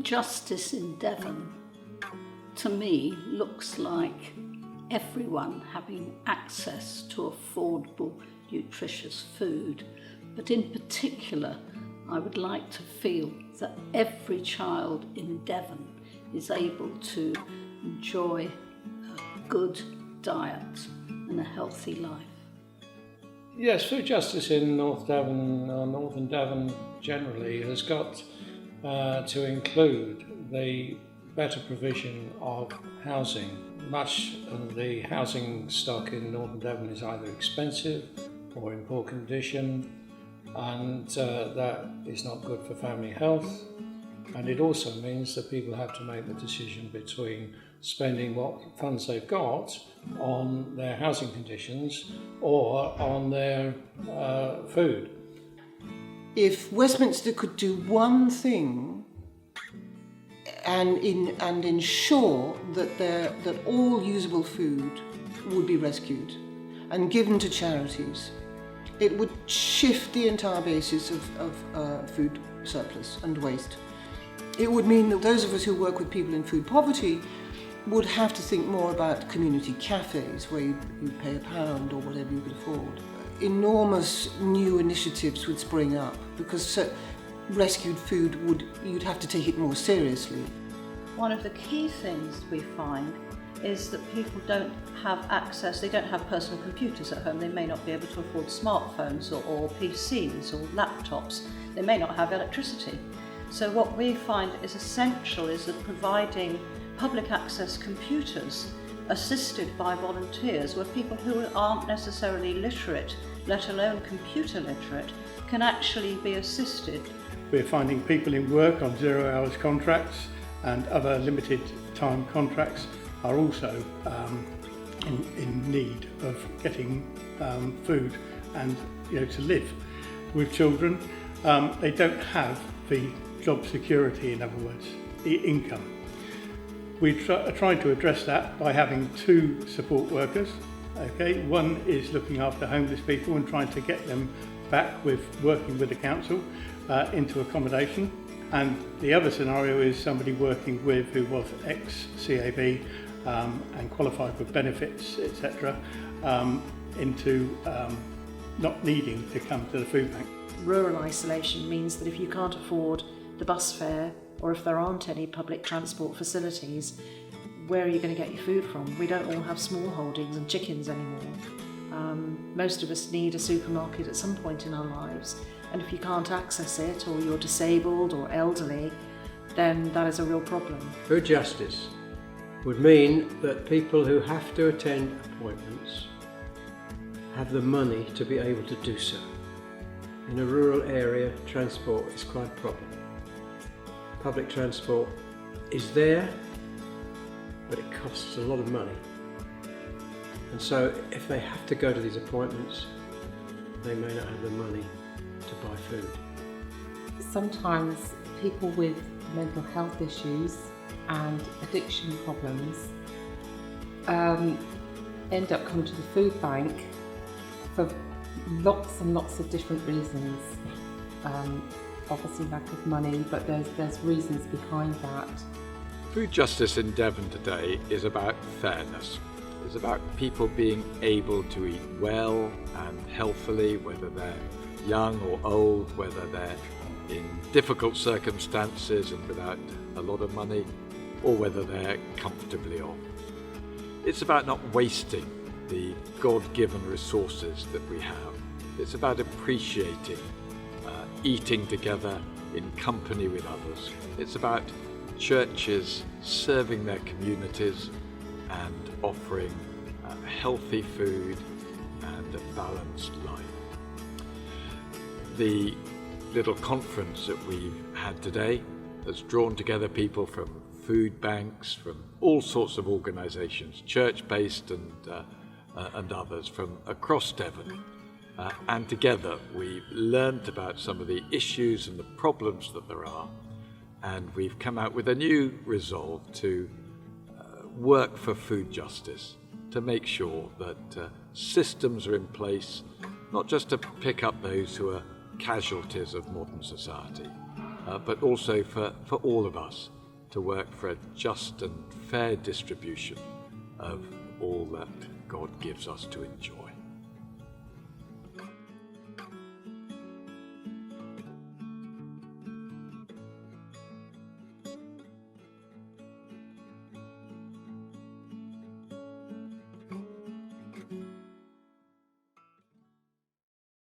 justice in Devon, to me, looks like everyone having access to affordable, nutritious food. But in particular, I would like to feel that every child in Devon is able to enjoy a good diet and a healthy life. Yes, food justice in North Devon, Northern Devon generally, has got to include the better provision of housing. Much of the housing stock in Northern Devon is either expensive or in poor condition, and that is not good for family health. And it also means that people have to make the decision between spending what funds they've got on their housing conditions or on their food. If Westminster could do one thing and ensure that all usable food would be rescued and given to charities, it would shift the entire basis of food surplus and waste. It would mean that those of us who work with people in food poverty would have to think more about community cafes where you pay £1 or whatever you could afford. Enormous new initiatives would spring up because rescued food you'd have to take it more seriously. One of the key things we find is that people don't have access, they don't have personal computers at home, they may not be able to afford smartphones or PCs or laptops, they may not have electricity. So what we find is essential is that providing public access computers assisted by volunteers, where people who aren't necessarily literate, let alone computer literate, can actually be assisted. We're finding people in work on 0 hours contracts and other limited time contracts are also in need of getting food and to live. With children, they don't have the job security, in other words, the income. We tried to address that by having 2 support workers. Okay, one is looking after homeless people and trying to get them back with working with the council into accommodation. And the other scenario is somebody working with who was ex-CAB and qualified with benefits, etc., into not needing to come to the food bank. Rural isolation means that if you can't afford the bus fare, or if there aren't any public transport facilities, where are you going to get your food from? We don't all have small holdings and chickens anymore. Most of us need a supermarket at some point in our lives, and if you can't access it, or you're disabled or elderly, then that is a real problem. Food justice would mean that people who have to attend appointments have the money to be able to do so. In a rural area, transport is quite a problem. Public transport is there, but it costs a lot of money. And so if they have to go to these appointments, they may not have the money to buy food. Sometimes people with mental health issues and addiction problems end up coming to the food bank for lots and lots of different reasons. Obviously lack of money, but there's reasons behind that. Food justice in Devon today is about fairness. It's about people being able to eat well and healthily, whether they're young or old, whether they're in difficult circumstances and without a lot of money, or whether they're comfortably off. It's about not wasting the God-given resources that we have. It's about appreciating eating together in company with others. It's about churches serving their communities and offering healthy food and a balanced life. The little conference that we've had today has drawn together people from food banks, from all sorts of organisations, church-based and others from across Devon. And together we've learned about some of the issues and the problems that there are, and we've come out with a new resolve to work for food justice, to make sure that systems are in place, not just to pick up those who are casualties of modern society, but also for all of us to work for a just and fair distribution of all that God gives us to enjoy.